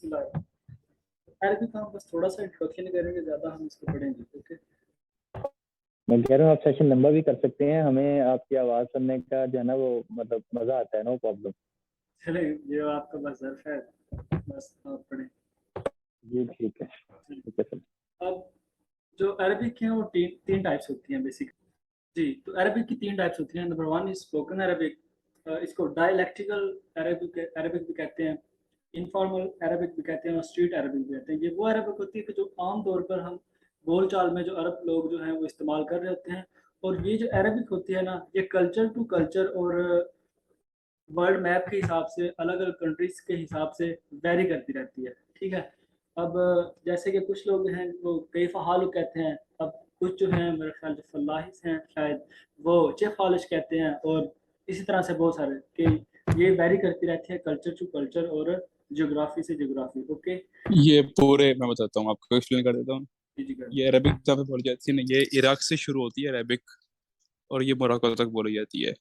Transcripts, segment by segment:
बिस्मिल्लाह। अरबी का हम बस थोड़ा सा इंट्रोडक्शन करेंगे, ज़्यादा हम इसको पढ़ेंगे। ओके, मैं कह रहा हूँ आप सेशन लंबा भी कर सकते हैं, हमें आपकी आवाज़ सुनने का जो है ना वो मतलब मज़ा आता है, नो प्रॉब्लम। चले ये आपका बस ज़र्फ है, बस आप पढ़ें। जी ठीक है, ठीक है सर। अब जो अरबिक है वो तीन तीन टाइप्स होती हैं बेसिक। जी, तो अरबिक की तीन टाइप्स होती हैं। Number one is spoken Arabic, इसको डायलैक्टिकल अरबिक अरबिक भी कहते हैं, इनफॉर्मल अरबिक भी कहते हैं और स्ट्रीट अरबिक भी कहते हैं। ये वो अरबिक होती है कि जो आम तौर पर हम बोल चाल में जो अरब लोग जो हैं वो इस्तेमाल कर रहे होते हैं। और ये जो अरबिक होती है ना, ये कल्चर टू कल्चर और वर्ल्ड मैप के हिसाब से अलग अलग कंट्रीज के हिसाब से वेरी करती रहती है। ठीक है। अब जैसे कि कुछ लोग हैं वो कई फ़हालु कहते हैं, अब कुछ जो हैं मेरे ख्याल से फलाहिस हैं शायद, वो चेफ फालिश कहते हैं, और इसी तरह से बहुत सारे कि ये वेरी करती रहती है कल्चर टू कल्चर और जियोग्राफी से जियोग्राफी। ओके, ये पूरे मैं बताता हूँ आपको, एक्सप्लेन कर देता हूँ। जी जी कर। ये अरबिक जहाँ पे बोली जाती है ना, ये इराक से शुरू होती है अरबिक, और ये मोरक्को तक बोली जाती है।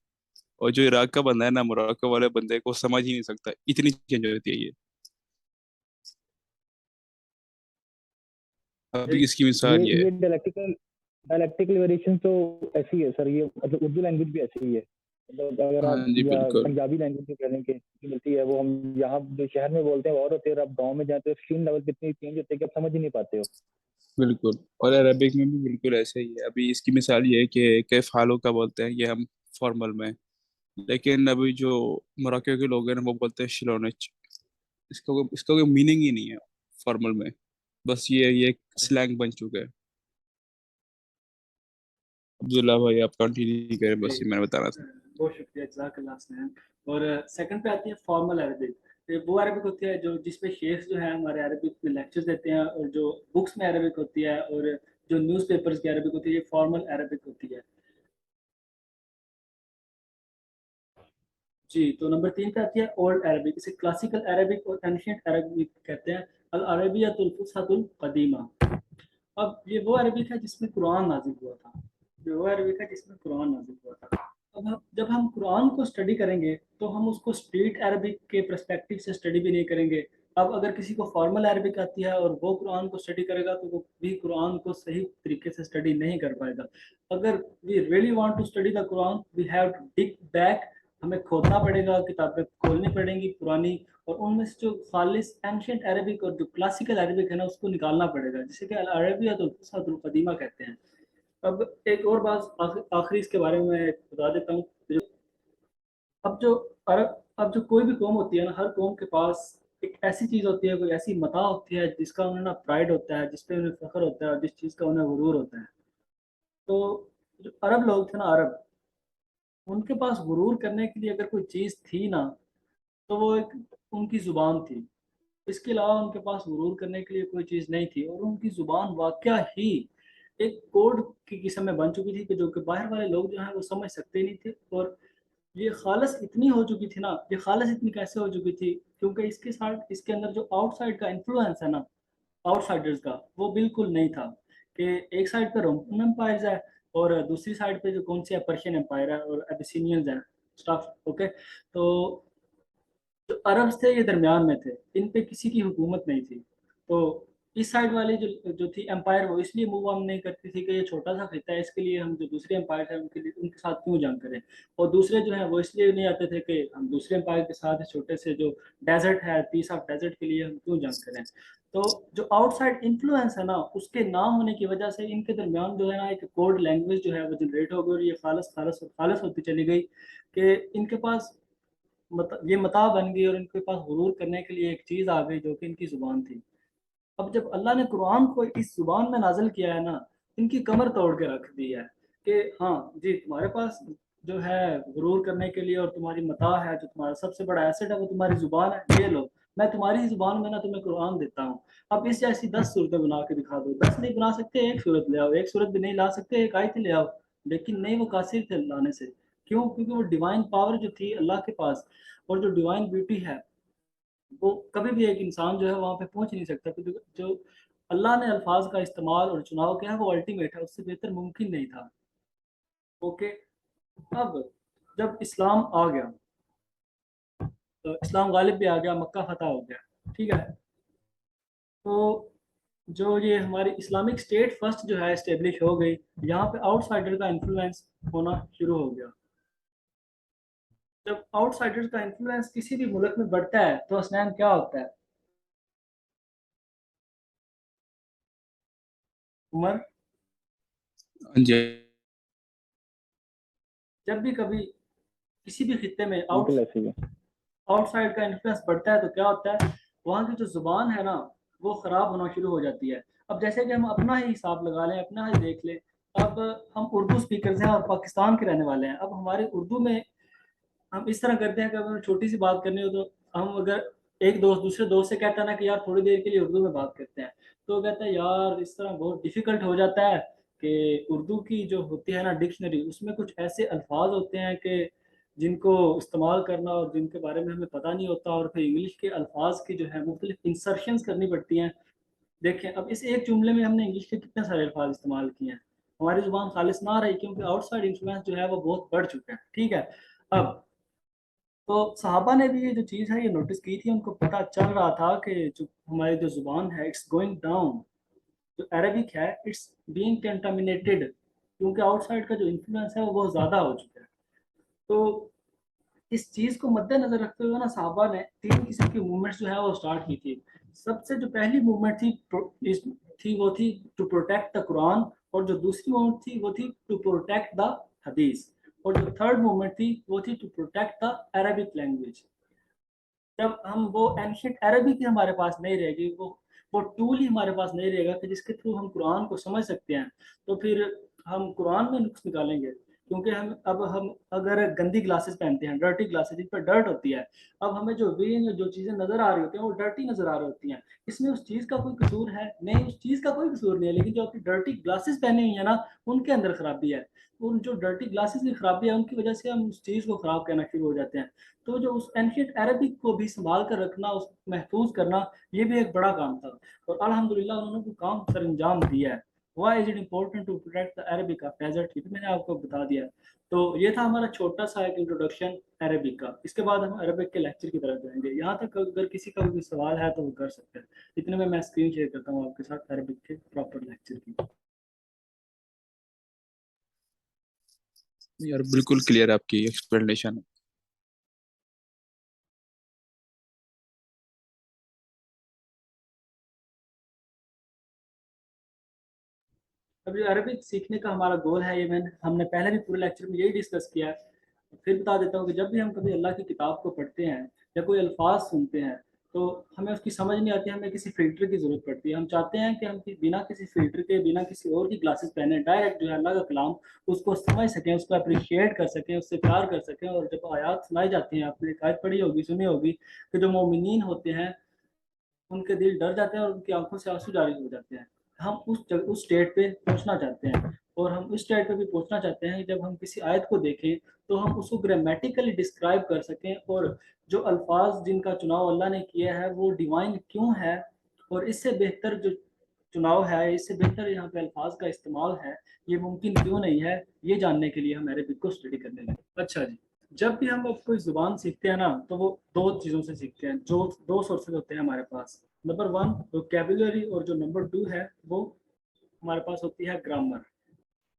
और जो इराक का बंदा है ना, मोरक्को वाले बंदे को समझ ही नहीं सकता, इतनी चेंज होती है ये। अभी इसकी मिसाल ये है। ये डायलैक्टिकल डायलैक्टिकल वेरिएशन तो ऐसी है सर, ये मतलब उर्दू लैंग्वेज भी ऐसी ही है। मतलब अगर हाँ आप जी या बिल्कुल पंजाबी लैंग्वेज में कह लें कि मिलती है, वो हम यहाँ जो शहर में बोलते हैं और होते हैं, और आप गाँव में जाते हो एक्सट्रीम लेवल पे इतनी चेंज होते हैं कि आप समझ ही नहीं पाते हो। बिल्कुल। और अरबिक में भी बिल्कुल ऐसे ही है। अभी इसकी मिसाल ये है कि कैफ हालो का बोलते हैं ये हम फॉर्मल में, लेकिन अभी जो मोरक्को के लोग हैं ना वो बोलते हैं शिलोनिच। इसका कोई मीनिंग ही नहीं है फॉर्मल में, बस ये एक स्लैंग बन चुका है। अब्दुल्ला भाई आप कंटिन्यू करें, जी, बस ये मैंने बताना था। बहुत शुक्रिया, जज़ाकल्लाह खैर। और सेकंड पे आती है फॉर्मल अरबिक। ये वो अरबिक होती है जो जिसमें शेख्स जो है हमारे अरबिक में लेक्चर्स देते हैं, और जो बुक्स में अरबिक होती है, और जो न्यूज़पेपर्स की अरबिक होती है, ये फॉर्मल अरबिक होती है। जी, तो नंबर 3 पे आती है ओल्ड अरबिक, इसे क्लासिकल अरबिक और एंशिएंट अरबिक कहते हैं। अल अरबियतुल फुसहतुल कदीमा। अब ये वो अरबिक है जिसमें कुरान नाजिल हुआ था। ये वो अरबिक है जिसमें कुरान नाजिल हुआ था। अब जब हम कुरान को स्टडी करेंगे तो हम उसको स्ट्रीट अरबिक के पर्सपेक्टिव से स्टडी भी नहीं करेंगे। अब अगर किसी को फॉर्मल अरबिक आती है और वो कुरान को स्टडी करेगा तो वो भी कुरान को सही तरीके से स्टडी नहीं कर पाएगा। अगर we really want to study the Quran, we have to dig back, हमें खोदना पड़ेगा, किताबें खोलनी पड़ेंगी पुरानी, और उनमें से जो खालिस एंशिएंट अरबिक और जो क्लासिकल अरबिक है ना उसको निकालना पड़ेगा, जिसे कि अल अरबियतुल फुसहतुल कदीमा कहते हैं। अब एक और बात आखिरी इसके बारे में मैं बता देता हूँ। अब जो अब जो कोई भी कौम होती है ना, हर कौम के पास एक ऐसी चीज होती है, कोई ऐसी मता होती है जिसका उन्हें ना प्राइड होता है, जिस पे उन्हें फख्र होता है, और जिस चीज का उन्हें गुरूर होता है। तो जो अरब लोग थे ना, अरब, उनके पास गुरूर करने के लिए अगर कोई चीज थी ना, तो वो एक उनकी जुबान थी। इसके अलावा उनके पास गुरूर करने के लिए कोई चीज़ नहीं थी, और उनकी ज़ुबान वाकया ही एक कोड की किस्म में बन चुकी थी कि जो कि बाहर वाले लोग जो हैं वो समझ सकते नहीं थे। और ये खालस इतनी हो चुकी थी ना, ये खालस इतनी कैसे हो चुकी थी, क्योंकि इसके साथ इसके अंदर जो आउटसाइड का इन्फ्लुएंस है ना, आउटसाइडर्स का, वो बिल्कुल नहीं था। कि एक साइड पे रोमन एम्पायर है, और दूसरी साइड पे जो कौन सी है, पर्शियन एम्पायर है और एबिसिनियंस हैं, स्टफ। ओके, तो जो अरब थे ये दरमियान में थे, इन पे किसी की हुकूमत नहीं थी। तो इस साइड वाली जो जो थी एम्पायर, वो इसलिए मूव ऑन नहीं करती थी कि ये छोटा सा खिता है, इसके लिए हम जो दूसरे एम्पायर है उनके लिए उनके साथ क्यों जंग करें। और दूसरे जो है वो इसलिए नहीं आते थे कि हम दूसरे एम्पायर के साथ छोटे से जो डेजर्ट है, पीस ऑफ डेजर्ट के लिए हम क्यों जंग करें। तो जो आउटसाइड इन्फ्लुएंस है ना, उसके ना होने की वजह से इनके दरमियान जो है ना एक कोड लैंग्वेज जो है वो जनरेट हो गई, और ये खालस खालस खालस होती चली गई कि इनके पास ये मता बन गई, और इनके पास गुरूर करने के लिए एक चीज़ आ गई जो कि इनकी ज़ुबान थी। अब जब अल्लाह ने कुरान को इस ज़ुबान में नाजिल किया है ना, इनकी कमर तोड़ के रख दी है कि हाँ जी, तुम्हारे पास जो है गुरूर करने के लिए, और तुम्हारी मता है, जो तुम्हारा सबसे बड़ा एसेट है वो तुम्हारी ज़ुबान है, ये लो, मैं तुम्हारी ज़ुबान में ना तुम्हें कुरान देता हूँ। अब इस जैसी 10 सूरतें बना के दिखा दो, 10 नहीं बना सकते, एक सूरत ले आओ, एक सूरत भी नहीं ला सकते, एक आयत ले आओ। लेकिन नहीं, वो कासिर थे लाने से। क्यों? क्योंकि वो डिवाइन पावर जो थी अल्लाह के पास, और जो डिवाइन ब्यूटी है, वो कभी भी एक इंसान जो है वहाँ पे पहुँच नहीं सकता, क्योंकि जो अल्लाह ने अल्फाज का इस्तेमाल और चुनाव किया है वो अल्टीमेट है, उससे बेहतर मुमकिन नहीं था। ओके, अब जब इस्लाम आ गया, तो इस्लाम गालिब भी आ गया, मक्का फतह हो गया। ठीक है। तो जो ये हमारी इस्लामिक स्टेट फर्स्ट जो है इस्टेब्लिश हो गई, यहाँ पे आउटसाइडर का इन्फ्लुएंस होना शुरू हो गया। जब आउटसाइडर का इन्फ्लुएंस किसी भी मुल्क में बढ़ता है तो हसनैन क्या होता है? उमर, हाँ जी। जब भी कभी किसी भी खित्ते में बिल्कुल ऐसे ही है। आउटसाइड का इन्फ्लुएंस बढ़ता है तो क्या होता है? वहाँ की जो जुबान है ना, वो खराब होना शुरू हो जाती है। अब जैसे कि हम अपना ही हिसाब लगा लें, अपना ही देख लें। अब हम उर्दू स्पीकर्स हैं और पाकिस्तान के रहने वाले हैं। अब हमारे उर्दू में हम इस तरह करते हैं कि अगर हमें छोटी सी बात करनी हो तो हम अगर एक दोस्त दूसरे दोस्त से कहता है ना कि यार थोड़ी देर के लिए उर्दू में बात करते हैं, तो वो कहता है यार इस तरह बहुत डिफिकल्ट हो जाता है कि उर्दू की जो होती है ना डिक्शनरी, उसमें कुछ ऐसे अल्फाज होते हैं कि जिनको इस्तेमाल करना और जिनके बारे में हमें पता नहीं होता, और फिर इंग्लिश के अल्फाज की जो है मुख्तलिफ इंसर्शंस करनी पड़ती हैं। देखें अब इस एक जुमले में हमने इंग्लिश के कितने सारे अल्फाज इस्तेमाल किए हैं, हमारी जुबान खालिश ना रही क्योंकि आउटसाइड इन्फ्लुएंस जो है वो बहुत बढ़ चुका है। ठीक है। अब तो सहाबा ने भी ये जो चीज़ है ये नोटिस की थी, उनको पता चल रहा था कि जो हमारी जो जुबान है इट्स गोइंग डाउन, जो अरबिक है इट्स बीइंग कंटामिनेटेड, क्योंकि आउटसाइड का जो इन्फ्लुएंस है वो बहुत ज़्यादा हो चुका है। तो इस चीज़ को मद्देनजर रखते हुए ना साहबा ने तीन किस्म की मूवमेंट्स जो है वो स्टार्ट की थी। सबसे जो पहली मूवमेंट थी वो थी टू प्रोटेक्ट द कुरान, और जो दूसरी मूवमेंट थी वो थी टू प्रोटेक्ट द हदीस, और जो थर्ड मूवमेंट थी वो थी to protect the Arabic language. जब हम वो एंशियंट अरबी की हमारे पास नहीं रहेगी, वो टूल ही हमारे पास नहीं रहेगा कि जिसके थ्रू हम कुरान को समझ सकते हैं, तो फिर हम कुरान में नुक्स निकालेंगे। क्योंकि हम अगर गंदी ग्लासेस पहनते हैं, डर्टी ग्लासेस जिन पर डर्ट होती है, अब हमें जो वे में जो चीज़ें नज़र आ रही होती हैं वो डर्टी नज़र आ रही होती हैं। इसमें उस चीज़ का कोई कसूर है नहीं, उस चीज़ का कोई कसूर नहीं है, लेकिन जो अपनी डर्टी ग्लासेस पहनी हुई है ना, उनके अंदर खराबी है। उन जो डर्टी ग्लासेस की खराबी है उनकी वजह से हम उस चीज़ को ख़राब करना शुरू हो जाते हैं। तो जो उस एंशियंट अरबिक को भी संभाल कर रखना, उस महफूज करना, ये भी एक बड़ा काम था, और अल्हम्दुलिल्लाह उन्होंने वो काम सर अंजाम दिया है। Why is it important to protect the Arabic of desert, ये तो मैंने आपको बता दिया। तो ये था हमारा छोटा सा एक इंट्रोडक्शन अरबिक का। इसके बाद हम अरबिक के लेक्चर की तरफ जाएंगे। यहाँ तक अगर किसी का भी सवाल है तो वो कर सकते हैं। इतने में मैं स्क्रीन शेयर करता हूँ आपके साथ अरबिक के प्रॉपर लेक्चर की। यार बिल्कुल क्लियर आपकी एक्सप्लेनेशन। अब जो अरबिक सीखने का हमारा गोल है, ये हमने पहले भी पूरे लेक्चर में यही डिस्कस किया है। फिर बता देता हूँ कि जब भी हम कभी अल्लाह की किताब को पढ़ते हैं या कोई अल्फाज सुनते हैं, तो हमें उसकी समझ नहीं आती, हमें किसी फ़िल्टर की ज़रूरत पड़ती है। हम चाहते हैं कि हम बिना किसी फ़िल्टर के, बिना किसी और की ग्लासेस पहने डायरेक्ट जो है अल्लाह का कलाम उसको समझ सकें, उसको अप्रिशिएट कर सकें, उससे प्यार कर सकें। और जब आयात सुनाई जाती हैं, आपने एक आयत पढ़ी होगी, सुनी होगी कि जो मोमिनीन होते हैं उनके दिल डर जाते हैं और उनकी आंखों से आंसू जारी हो जाते हैं। हम उस स्टेट पे पहुंचना चाहते हैं, और हम उस स्टेट पे भी पहुंचना चाहते हैं जब हम किसी आयत को देखें तो हम उसको ग्रामेटिकली डिस्क्राइब कर सकें, और जो अल्फाज जिनका चुनाव अल्लाह ने किया है वो डिवाइन क्यों है, और इससे बेहतर जो चुनाव है, इससे बेहतर यहाँ पे अल्फाज का इस्तेमाल है, ये मुमकिन क्यों नहीं है, ये जानने के लिए हम अरबिक को स्टडी करने लगे। अच्छा जी, जब भी हम अब कोई जुबान सीखते हैं ना, तो वो दो चीज़ों से सीखते हैं, जो दो सोर्सेज होते हैं हमारे पास। नंबर वन वोकेबुलरी, और जो नंबर टू है वो हमारे पास होती है ग्रामर।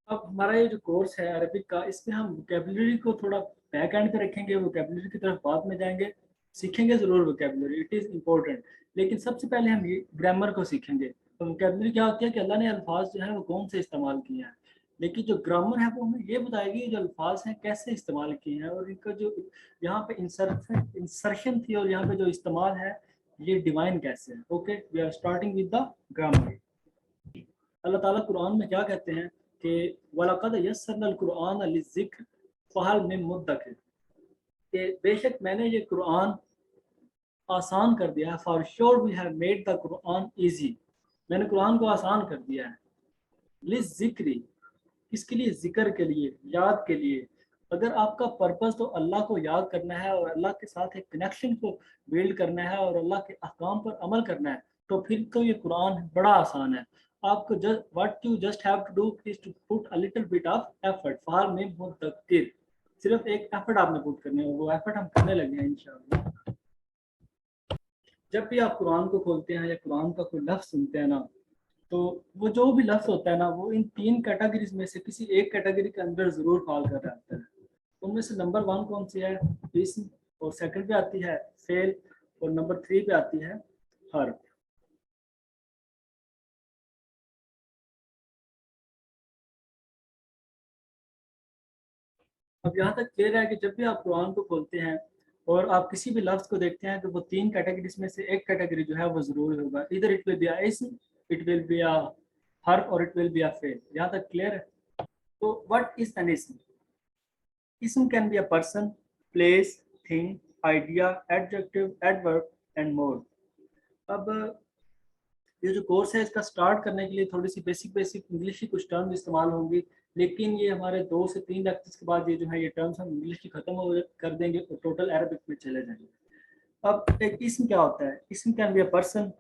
अब हमारा ये जो कोर्स है अरबिक का, इसमें हम वोकेबुलरी को थोड़ा बैक एंड पे रखेंगे, वोकेबुलरी की तरफ बाद में जाएंगे। सीखेंगे ज़रूर वोकेबुलरी, इट इज़ इम्पोर्टेंट, लेकिन सबसे पहले हम ये ग्रामर को सीखेंगे। तो वोकेबुलरी क्या होती है कि अल्लाह ने अल्फाज जो है वो कौन से इस्तेमाल किए हैं, लेकिन जो ग्रामर है वो हमें ये बताएगी जो अल्फाज हैं कैसे इस्तेमाल किए हैं, और इनका जो यहाँ पे इंसर्शन थी और यहाँ पे जो इस्तेमाल है ये डिवाइन कैसे है। Okay, we are starting with the grammar. Allah ताला कुरान में क्या कहते हैं कि वलक़द यस्सरनल कुरआन लिज़िक्र फ़हल मिन मुद्दकिर, कि बेशक मैंने ये कुरान आसान कर दिया है। For sure we have made the Quran easy, मैंने कुरान को आसान कर दिया है। लिज़िक्री, किसके लिए? जिक्र के लिए, याद के लिए। अगर आपका पर्पस तो अल्लाह को याद करना है और अल्लाह के साथ एक कनेक्शन को बिल्ड करना है और अल्लाह के अहकाम पर अमल करना है, तो फिर तो ये कुरान बड़ा आसान है। आपको just what you just have to do is to put a little bit of effort, फार में मुद्दकिर, सिर्फ एक एफर्ट आपने पुट करने है, वो एफर्ट हम करने लगे हैं इंशाअल्लाह। जब भी आप कुरान को खोलते हैं या कुरान का कोई लफ्ज़ सुनते हैं ना, तो वो जो भी लफ्ज़ होता है ना, वो इन 3 कैटेगरीज़ में से किसी एक कैटेगरी के अंदर ज़रूर फॉल कर जाता है। उनमें से नंबर 1 कौन सी है? इस्म, और सेकंड पे आती है फ़ेल, और नंबर 3 पे आती है हर्फ। अब यहाँ तक क्लियर है कि जब भी आप कुरान को खोलते हैं और आप किसी भी लफ्ज़ को देखते हैं, तो वो 3 कैटेगरीज़ में से एक कैटेगरी जो है वो ज़रूर होगा। Either it will be a इस्म, इट विल बी अ हर्फ, और इट विल बी अ फ़ेल। यहाँ तक क्लियर है? तो व्हाट इज़ एन इस्म? Ism can be a person, place, thing, idea, adjective, adverb and more. अब ये जो कोर्स है इसका स्टार्ट करने के लिए थोड़ी सी बेसिक इंग्लिश की कुछ टर्म इस्तेमाल होंगी, लेकिन ये हमारे 2 से 3 लेक्चर्स के बाद ये जो है ये टर्म्स हम इंग्लिश की ख़त्म हो कर देंगे और टोटल अरबिक में चले जाएंगे। अब एक इसम क्या होता है? इसम कैन बी अ पर्सन,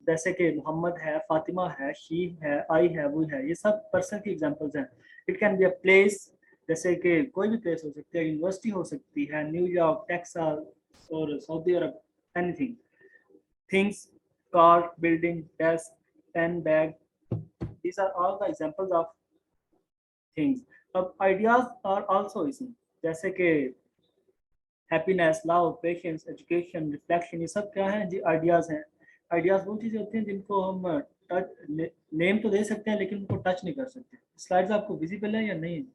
जैसे कि मोहम्मद है, फातिमा है, शी है, आई है, वो है, ये सब पर्सन की एग्जांपल्स हैं। It can be a place, जैसे कि कोई भी प्लेस हो सकती है, यूनिवर्सिटी हो सकती है, न्यूयॉर्क, टेक्सास और Saudi Arab, anything. Things, car, building, desk, pen, bag, these are all the examples of things. अब आइडियाज आर आल्सो इसमें, जैसे कि happiness, love, patience, education, reflection, ये सब क्या है जी? आइडियाज हैं। आइडियाज वो चीज़ें होती हैं जिनको हम टच नेम तो दे सकते हैं लेकिन उनको टच नहीं कर सकते। स्लाइड्स आपको विजिबल है या नहीं?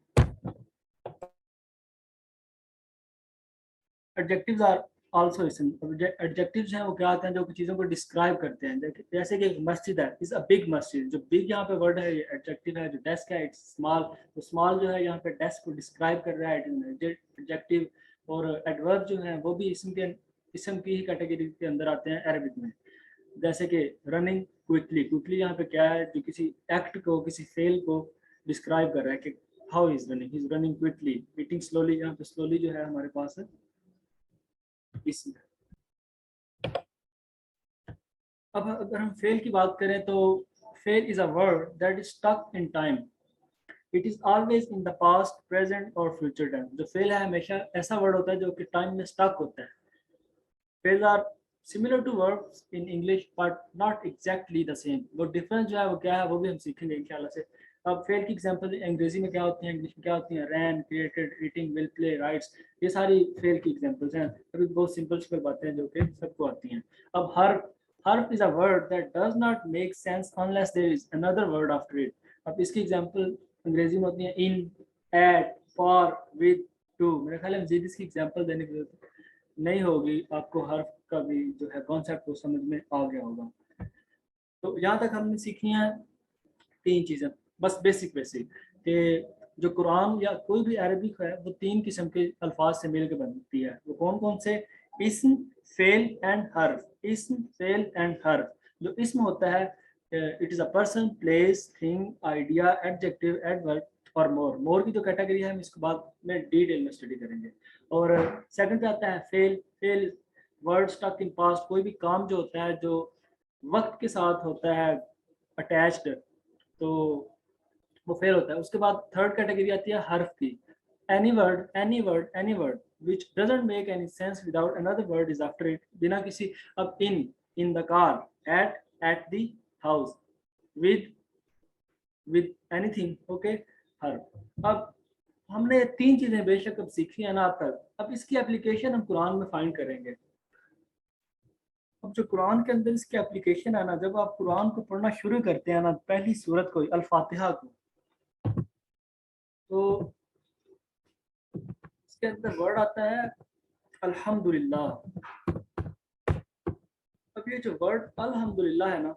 एडजेक्टिव्स आर आल्सो इसमें। एडजेक्टिव्स हैं वो क्या आते हैं? जो चीज़ों को डिस्क्राइब करते हैं। जैसे कि एक मस्जिद है, इज अ बिग मस्जिद। जो बिग यहाँ पे वर्ड है ये एडजेक्टिव है। जो डेस्क है इट्स स्मॉल, तो स्मॉल जो है यहाँ पे डेस्क को डिस्क्राइब कर रहा है, एडजेक्टिव। और एडवर्ब जो है वो भी इसम की ही कैटेगरी के अंदर आते हैं अरबिक में। जैसे कि रनिंग क्विकली, क्विकली यहाँ पे क्या है? जो किसी एक्ट को, किसी फेल को डिस्क्राइब कर रहा है कि how is running, is running quickly. Eating slowly, यहाँ पे स्लोली जो है हमारे पास है इसमें। अब अगर हम फेल की बात करें तो फेल is a word that is stuck in time. It is always in the past, present और फ्यूचर टाइम। जो फेल है हमेशा ऐसा वर्ड होता है जो कि टाइम में स्टक होता है। फेल्स are similar to verbs in English but not exactly the same. वो डिफरेंस जो है वो क्या है वो भी हम सीखेंगे इंशाल्लाह से। अब फेल की एग्जांपल अंग्रेजी में क्या होती है, इंग्लिश में क्या होती है? Ran, created, eating, will, play, writes. ये सारी फेल की एग्जांपल्स हैं। अभी बहुत सिंपल बातें हैं जो कि सबको आती हैं। अब हर्फ is a word that does not make sense unless there is another word after it. अब इसकी एग्जांपल अंग्रेजी में होती है in, at, for, with, to. मेरे ख्याल में मजीद इसकी एग्जांपल देने की जरूरत नहीं होगी, आपको हर्फ का भी जो है कॉन्सेप्ट वो समझ में आ गया होगा। तो यहाँ तक हमने सीखी हैं 3 चीज़ें, बस बेसिक कि जो कुरान या कोई भी अरबिक है वो 3 किस्म के अल्फाज से मिलकर बनती है। वो कौन कौन से? इस्म, फेल एंड हर्फ। इस्म, फेल एंड हर्फ। जो इस्म होता है it is a person, place, thing, idea, adjective, adverb और मोर की जो कैटेगरी है हम इसके बाद में डिटेल में स्टडी करेंगे। और सेकंड पे आता है फेल। फेल वर्ड स्टक इन पास्ट, कोई भी काम जो होता है जो वक्त के साथ होता है अटैच्ड, तो वो फेल होता है। उसके बाद थर्ड कैटेगरी आती है हर्फ की। Any word which doesn't make any sense without another word is after it, बिना किसी। अब in the car, at the house, with anything, okay, हर्फ। अब हमने 3 चीजें बेशक अब सीखी है ना अब तक। अब इसकी एप्लीकेशन हम कुरान में फाइंड करेंगे। अब जो कुरान के अंदर इसकी एप्लीकेशन है ना, जब आप कुरान को पढ़ना शुरू करते हैं ना, पहली सूरत को, अल फातिहा को, तो इसके अंदर वर्ड आता है अल्हम्दुलिल्लाह। अब ये जो वर्ड अल्हम्दुलिल्लाह है ना,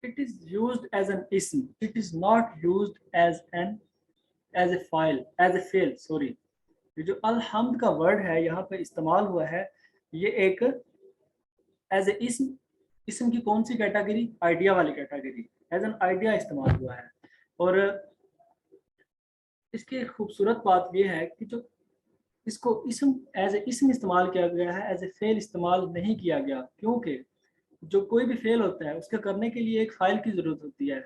it is used as an इस्म, it is not used as a फाइल, एज ए फेल, सॉरी। ये जो अल्हम्द का वर्ड है यहाँ पे इस्तेमाल हुआ है, ये एक एज ए इस्म की कौन सी कैटेगरी? आइडिया वाली कैटेगरी। एज एन आइडिया इस्तेमाल हुआ है। और इसकी खूबसूरत बात यह है कि जो इसको इस्म एज ए इस्म इस्तेमाल किया गया है, एज ए फेल इस्तेमाल नहीं किया गया, क्योंकि जो कोई भी फेल होता है उसके करने के लिए एक फाइल की ज़रूरत होती है।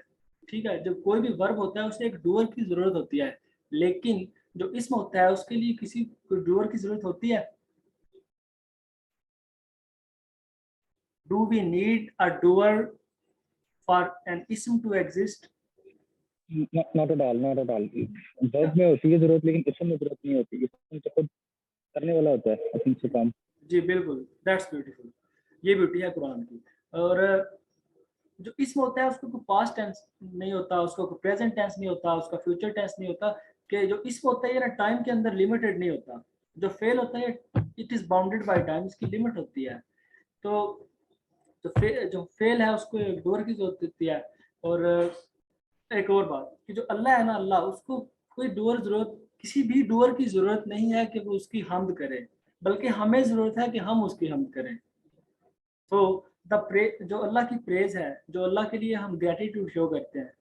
ठीक है, जब कोई भी वर्ब होता है उसे एक डूअर की ज़रूरत होती है, लेकिन जो इस्म होता है उसके लिए किसी डूअर की ज़रूरत होती है? Do we need a doer for an ism to exist? Not at all, not at all. Verb में होती है जरूरत, लेकिन इसम में जरूरत नहीं होती। इसम तो खुद करने वाला होता है अपन से काम। जी बिल्कुल, दैट्स ब्यूटीफुल। ये ब्यूटी है कुरान की। और जो इसम होता है उसको कोई पास्ट टेंस नहीं होता, उसको कोई प्रेजेंट टेंस नहीं होता, उसका फ्यूचर टेंस नहीं होता। कि जो इसम होता है ये ना टाइम के अंदर लिमिटेड नहीं होता। जो फेल होता है it is bounded by time, इसकी लिमिट होती है। तो जो फेल है उसको एक डोर की जरूरत होती है। और एक और बात कि जो अल्लाह है ना, अल्लाह उसको कोई डोर जरूरत, किसी भी डोर की जरूरत नहीं है कि वो उसकी हमद करे, बल्कि हमें जरूरत है कि हम उसकी हमद करें। तो जो अल्लाह की प्रेज है, जो अल्लाह के लिए हम ग्रेटिट्यूड शो करते हैं,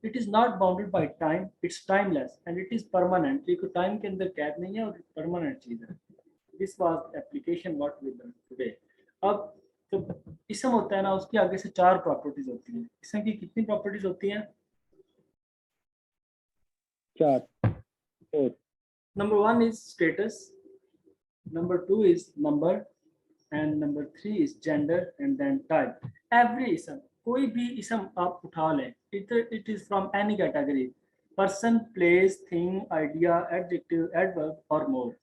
it is not bounded by time, it's timeless and it is permanent. ये कोई टाइम के अंदर कैद नहीं है और परमानेंट चीज है। This was application what we learn today. अब जो इसम होता है ना, उसकी आगे से 4 प्रॉपर्टीज होती हैं। इसम की कितनी प्रॉपर्टीज होती हैं? 4 4। Number 1 is status, number 2 is number, and number 3 is gender and then type. Every इसम, कोई भी इसम आप उठा लें, it is from any category, person, place, thing, idea, adjective, adverb और मोर।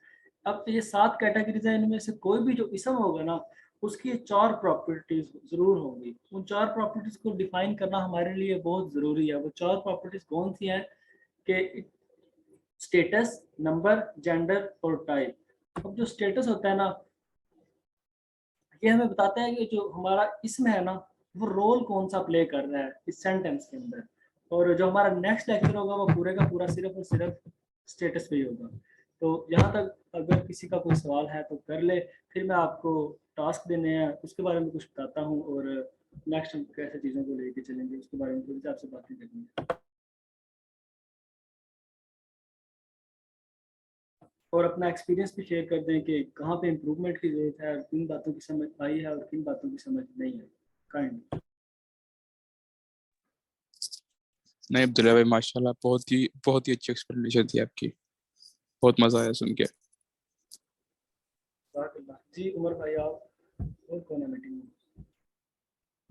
अब ये 7 कैटेगरीज हैं, इनमें से कोई भी जो इसम होगा ना, उसकी 4 प्रॉपर्टीज जरूर होंगी। उन 4 प्रॉपर्टीज को डिफाइन करना हमारे लिए बहुत जरूरी है। वो 4 प्रॉपर्टीज कौन सी हैं? कि स्टेटस, नंबर, जेंडर और टाइप। अब जो स्टेटस होता है ना, ये हमें बताता है कि जो हमारा इसम है ना, वो रोल कौन सा प्ले कर रहा है इस सेंटेंस के अंदर। और जो हमारा नेक्स्ट लेक्चर होगा वो पूरे का पूरा सिर्फ और सिर्फ स्टेटस पे ही होगा। तो यहाँ तक अगर किसी का कोई सवाल है तो कर ले, फिर मैं आपको टास्क देने हैं उसके बारे में कुछ बताता हूँ, और नेक्स्ट हम कैसे चीज़ों को लेके चलेंगे उसके बारे में थोड़ी सी आपसे बातें करेंगे। और अपना एक्सपीरियंस भी शेयर कर दें कि कहाँ पे इम्प्रूवमेंट की जरूरत है, और किन बातों की समझ आई है और किन बातों की समझ नहीं है। काइंड। नहीं अब्दुल्ला भाई, माशाल्लाह, बहुत ही अच्छी एक्सप्लेनेशन थी आपकी। बहुत मजा आया सुन के। जी उमर भाई, आप और कौन है मीटिंग में?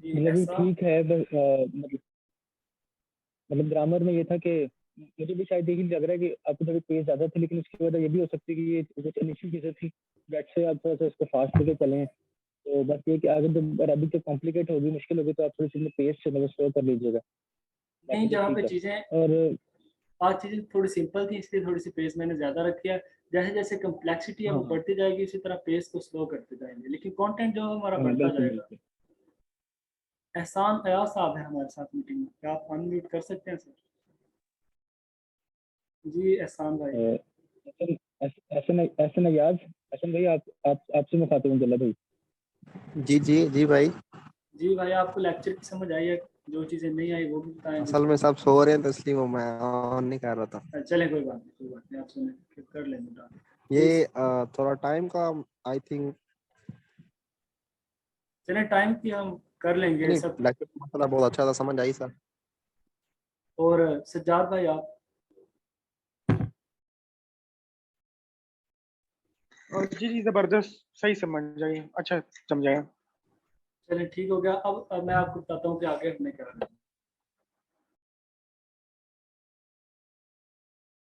जी मतलब ये ऐसा। ठीक है, बस मतलब ग्रामर में ये था कि मुझे भी शायद यही लग रहा है कि आपको थोड़ी पेज ज्यादा थी, लेकिन उसकी वजह ये भी हो सकती है कि ये कुछ इनिशियल चीजें थी, डेट से आप थोड़ा सा इसको फास्ट लेके चलें। तो बस ये कि अगर जब अरबिक तो कॉम्प्लिकेट होगी, मुश्किल होगी, तो आप थोड़ी सी पेज से मतलब स्लो कर लीजिएगा। नहीं, बाकी तो जहाँ पे ठीक है। चीज़ें, और आज चीज़ें थोड़ी सिंपल थी इसलिए थोड़ी सी पेस मैंने ज़्यादा रखी है। जैसे जैसे कम्प्लेक्सिटी है वो हाँ बढ़ती जाएगी, उसी तरह पेस को स्लो करते जाएंगे, लेकिन कंटेंट जो है हमारा हाँ, बढ़ता बिल्कुल जाएगा। बिल्कुल। एहसान अयाज साहब है हमारे साथ मीटिंग में, क्या आप अनम्यूट कर सकते हैं सर? जी एहसान भाई। ऐसे नयाज हसन भाई, आप आपसे मुखातिब हूँ, जल्ला भाई। जी जी जी भाई। जी भाई, आपको लेक्चर की समझ आई है? जो चीज़ें नहीं आई वो भी बताएं असल कुछ। में सब सो रहे हैं तो इसलिए वो मैं ऑन नहीं कर रहा था। चलें, कोई बात नहीं, कोई बात नहीं, आप सुने फिर कर लेंगे बात। ये थोड़ा टाइम का आई थिंक चलें, टाइम की हम कर लेंगे नहीं, सब। लेक्चर मसला बहुत अच्छा था, समझ आई सर। और सज्जाद भाई आप? और जी जी जबरदस्त, सही समझ आई, अच्छा समझाया। चलें ठीक हो गया। अब मैं आपको बताता हूँ कि आगे हमने क्या करना है।